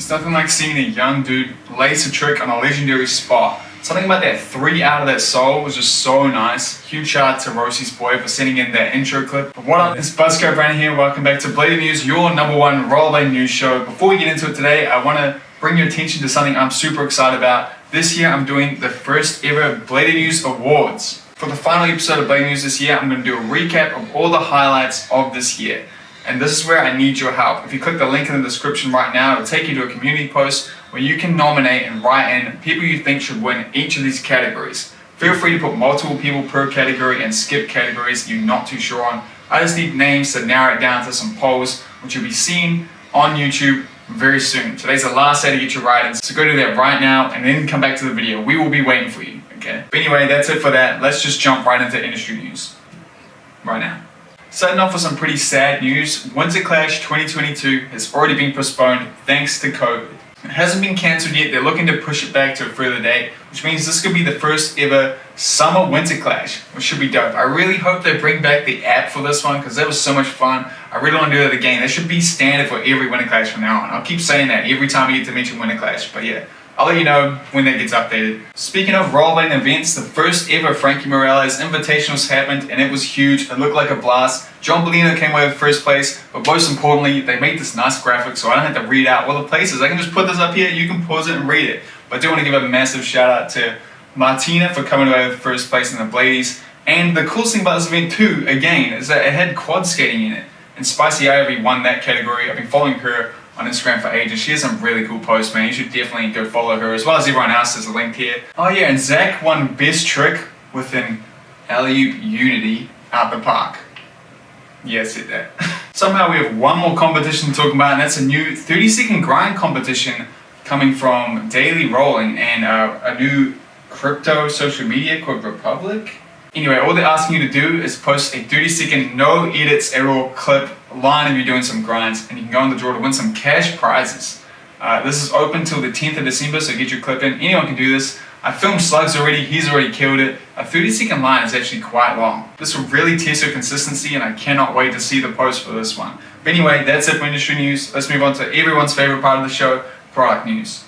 There's nothing like seeing a young dude lace a trick on a legendary spot. Something about that 3 out of that sole was just so nice. Huge shout out to Rosie's boy for sending in that intro clip. But what up, it's Buzzco Brandon here. Welcome back to Bladies News, your #1 rollerblading news show. Before we get into it today, I want to bring your attention to something I'm super excited about. This year I'm doing the first ever Bladies News Awards. For the final episode of Bladies News this year, I'm going to do a recap of all the highlights of this year. And this is where I need your help. If you click the link in the description right now, it'll take you to a community post where you can nominate and write in people you think should win each of these categories. Feel free to put multiple people per category and skip categories you're not too sure on. I just need names to narrow it down to some polls, which you'll be seeing on YouTube very soon. Today's the last day to get your write-ins, so go do that right now and then come back to the video. We will be waiting for you, okay? But anyway, that's it for that. Let's just jump right into industry news right now. Starting off with some pretty sad news, Winterclash 2022 has already been postponed thanks to COVID. It hasn't been cancelled yet, they're looking to push it back to a further date, which means this could be the first ever summer Winterclash, which should be dope. I really hope they bring back the app for this one because that was so much fun. I really want to do that again. That should be standard for every Winterclash from now on. I'll keep saying that every time I get to mention Winterclash, but yeah. I'll let you know when that gets updated. Speaking of rollerblading events, the first ever Franky Morales Invitationals happened and it was huge. It looked like a blast. Jon Bolino came away with first place, but most importantly, they made this nice graphic so I don't have to read out all the places. I can just put this up here, you can pause it and read it. But I do want to give a massive shout out to Martina for coming away with first place in the Bladies. And the coolest thing about this event too, again, is that it had quad skating in it. And Spicyivey won that category. I've been following her on Instagram for ages. She has some really cool posts, man. You should definitely go follow her, as well as everyone else. There's a link here. Oh yeah, and Zach won best trick with an alley-oop unity out the park. Yeah, I said that. Somehow we have one more competition to talk about, and that's a new 30-second grind competition coming from Daily Rollin and a new crypto social media called Republic. Anyway, all they're asking you to do is post a 30-second no edits at all clip line if you're doing some grinds, and you can go on the draw to win some cash prizes. This is open till the 10th of December, so get your clip in. Anyone can do this. I filmed Slugs already, he's already killed it. A 30-second line is actually quite long. This will really test your consistency, and I cannot wait to see the post for this one. But anyway, that's it for industry news. Let's move on to everyone's favorite part of the show, product news.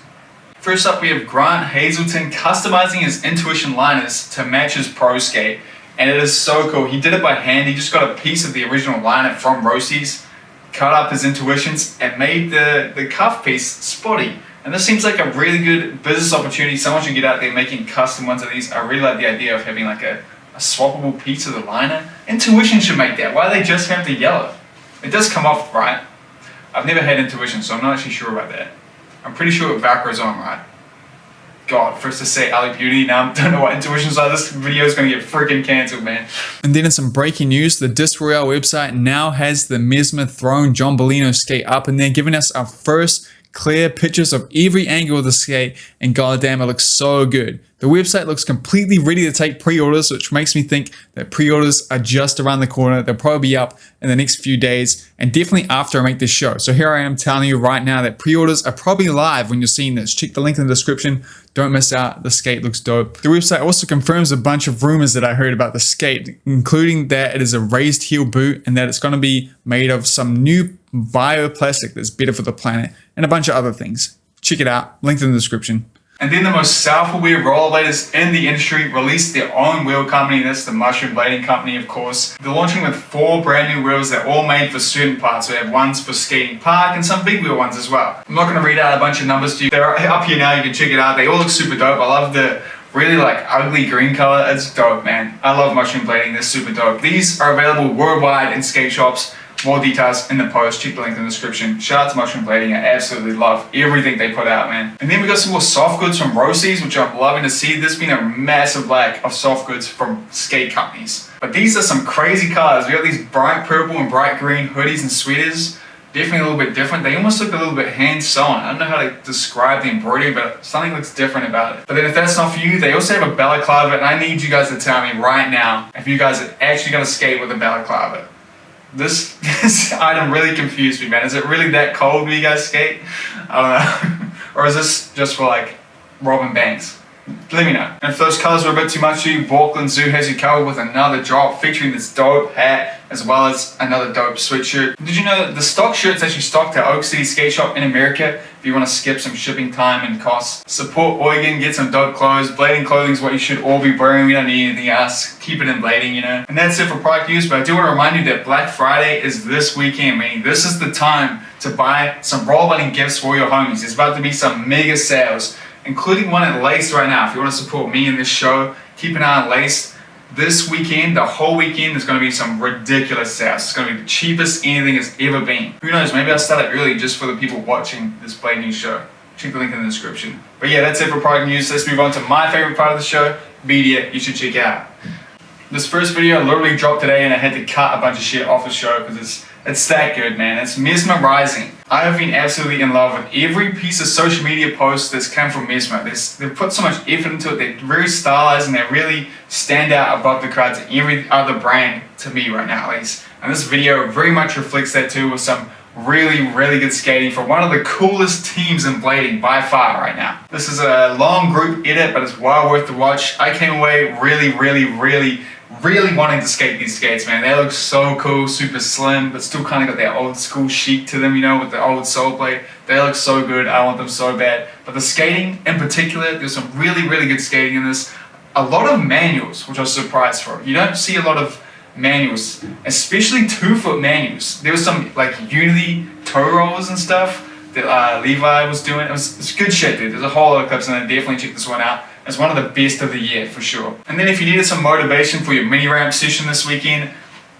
First up, we have Grant Hazelton customizing his Intuition liners to match his pro skate. And it is so cool. He did it by hand. He just got a piece of the original liner from Rosie's, cut up his Intuitions, and made the cuff piece spotty. And this seems like a really good business opportunity. Someone should get out there making custom ones of these. I really like the idea of having like a swappable piece of the liner. Intuition should make that. Why do they just have the yellow? It does come off, right? I've never had Intuition, so I'm not actually sure about that. I'm pretty sure it Velcro's on, right? God, first to say alley beauty, now I don't know what Intuitions are. This video is going to get freaking cancelled, man. And then in some breaking news, the Disc Royale website now has the Mesmer thrown Jon Bolino skate up, and they're giving us our first clear pictures of every angle of the skate, and goddamn, it looks so good. The website looks completely ready to take pre-orders, which makes me think that pre-orders are just around the corner. They'll probably be up in the next few days, and definitely after I make this show. So here I am telling you right now that pre-orders are probably live when you're seeing this. Check the link in the description. Don't miss out. The skate looks dope. The website also confirms a bunch of rumors that I heard about the skate, including that it is a raised heel boot and that it's going to be made of some new bioplastic that's better for the planet, and a bunch of other things. Check it out. Link in the description. And then the most self-aware rollerbladers in the industry released their own wheel company. That's the Mushroom Blading Company, of course. They're launching with 4 brand new wheels that are all made for certain parts. So they have ones for skating park and some big wheel ones as well. I'm not going to read out a bunch of numbers to you. They're up here now. You can check it out. They all look super dope. I love the really like ugly green color. It's dope, man. I love Mushroom Blading. They're super dope. These are available worldwide in skate shops. More details in the post. Check the link in the description. Shout out to Mushroom Blading. I absolutely love everything they put out, man. And then we got some more soft goods from Rosie's, which I'm loving to see. There's been a massive lack of soft goods from skate companies. But these are some crazy colors. We got these bright purple and bright green hoodies and sweaters. Definitely a little bit different. They almost look a little bit hand sewn. I don't know how to describe the embroidery, but something looks different about it. But then if that's not for you, they also have a balaclava, and I need you guys to tell me right now if you guys are actually going to skate with a balaclava. This item really confused me, man. Is it really that cold when you guys skate? I don't know. Or is this just for like robbing banks? let me know. And if those colors were a bit too much for you, Balkland Zoo has you covered with another drop featuring this dope hat as well as another dope sweatshirt. Did you know that the stock shirt's actually stocked at Oak City Skate Shop in America if you want to skip some shipping time and costs? Support Oregon, get some dope clothes. Blading clothing is what you should all be wearing. We don't need anything else. Keep it in blading, you know. And that's it for product news, but I do want to remind you that Black Friday is this weekend, meaning this is the time to buy some rollerblading gifts for your homies. There's about to be some mega sales, including one at Lace right now. If you want to support me in this show, keep an eye on Lace. This weekend, the whole weekend, there's going to be some ridiculous sales. It's going to be the cheapest anything has ever been. Who knows, maybe I'll start it early just for the people watching this Blade News show. Check the link in the description. But yeah, that's it for product news. Let's move on to my favorite part of the show, media you should check out. This first video literally dropped today and I had to cut a bunch of shit off the show because it's that good, man. It's mesmerizing. I have been absolutely in love with every piece of social media post that's come from Mesmer. They've put so much effort into it. They're very stylized and they really stand out above the crowd to every other brand, to me right now at least. And this video very much reflects that too, with some really good skating from one of the coolest teams in blading by far right now. This is a long group edit, but it's well worth the watch. I came away really wanting to skate these skates, man. They look so cool, super slim, but still kind of got that old school chic to them, you know, with the old sole blade. They look so good. I want them so bad. But the skating in particular, there's some really good skating in this. A lot of manuals, which I was surprised for. You don't see a lot of manuals, especially 2-foot manuals. There was some like Unity toe rolls and stuff that Levi was doing. It's good shit, dude. There's a whole lot of clips, and I definitely check this one out. It's one of the best of the year for sure. And then if you needed some motivation for your mini ramp session this weekend,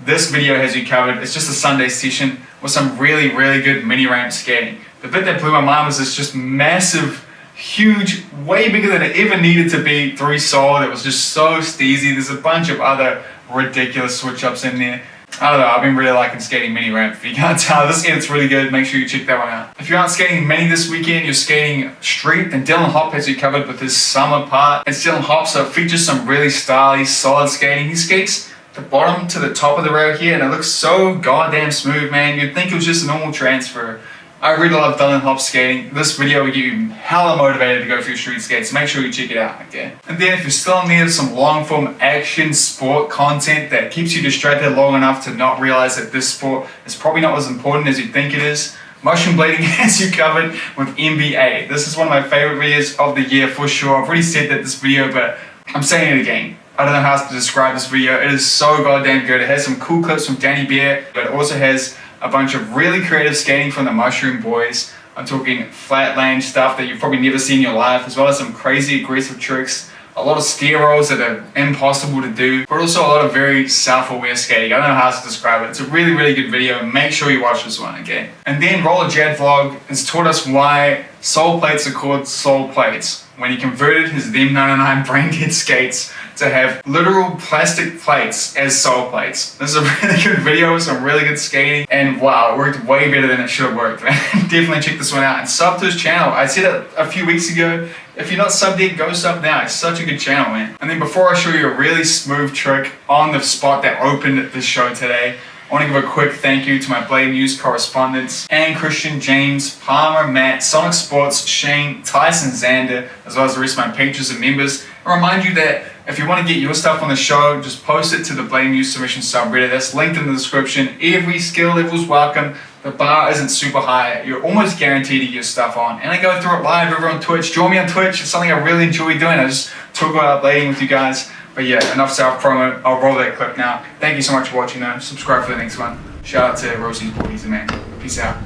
this video has you covered. It's just a Sunday session with some really good mini ramp skating. The bit that blew my mind was this just massive, huge, way bigger than it ever needed to be 3 sole that was just so steezy. There's a bunch of other ridiculous switch ups in there. I don't know, I've been really liking skating mini ramp. If you can't tell, this edit's really good. Make sure you check that one out. If you aren't skating mini this weekend, you're skating street, then Dylan Hop has you covered with his summer part. It's Dylan Hop, so it features some really stylish, solid skating. He skates the bottom to the top of the rail here, and it looks so goddamn smooth, man. You'd think it was just a normal transfer. I really love Dylan Hop skating. This video will get you hella motivated to go for your street skates. Make sure you check it out, okay? And then if you're still in need of some long form action sport content that keeps you distracted long enough to not realize that this sport is probably not as important as you think it is, Motion Blading has you covered with NBA. This is one of my favorite videos of the year for sure. I've already said that this video, but I'm saying it again. I don't know how else to describe this video. It is so goddamn good. It has some cool clips from Danny Bear, but it also has a bunch of really creative skating from the Mushroom Boys. I'm talking flatland stuff that you've probably never seen in your life, as well as some crazy aggressive tricks, a lot of steer rolls that are impossible to do, but also a lot of very self-aware skating. I don't know how else to describe it. It's a really good video. Make sure you watch this one, okay? And then Roller Jad Vlog has taught us why sole plates are called sole plates, when he converted his Them 99 brain dead skates to have literal plastic plates as sole plates. This is a really good video with some really good skating, and wow, it worked way better than it should have worked, man. Definitely check this one out and sub to his channel. I said it a few weeks ago. If you're not subbed yet, go sub now. It's such a good channel, man. And then before I show you a really smooth trick on the spot that opened this show today, I want to give a quick thank you to my Blade News correspondents, Ann, Christian, James, Palmer, Matt, Sonic Sports, Shane, Tyson, Xander, as well as the rest of my patrons and members. I remind you that if you want to get your stuff on the show, just post it to the Blade News submission subreddit. That's linked in the description. Every skill level is welcome. The bar isn't super high. You're almost guaranteed to get your stuff on. And I go through it live over on Twitch. Join me on Twitch. It's something I really enjoy doing. I just talk about blading with you guys. But yeah, enough self-promo. I'll roll that clip now. Thank you so much for watching though. Subscribe for the next one. Shout out to Rosie's Boys, man. Peace out.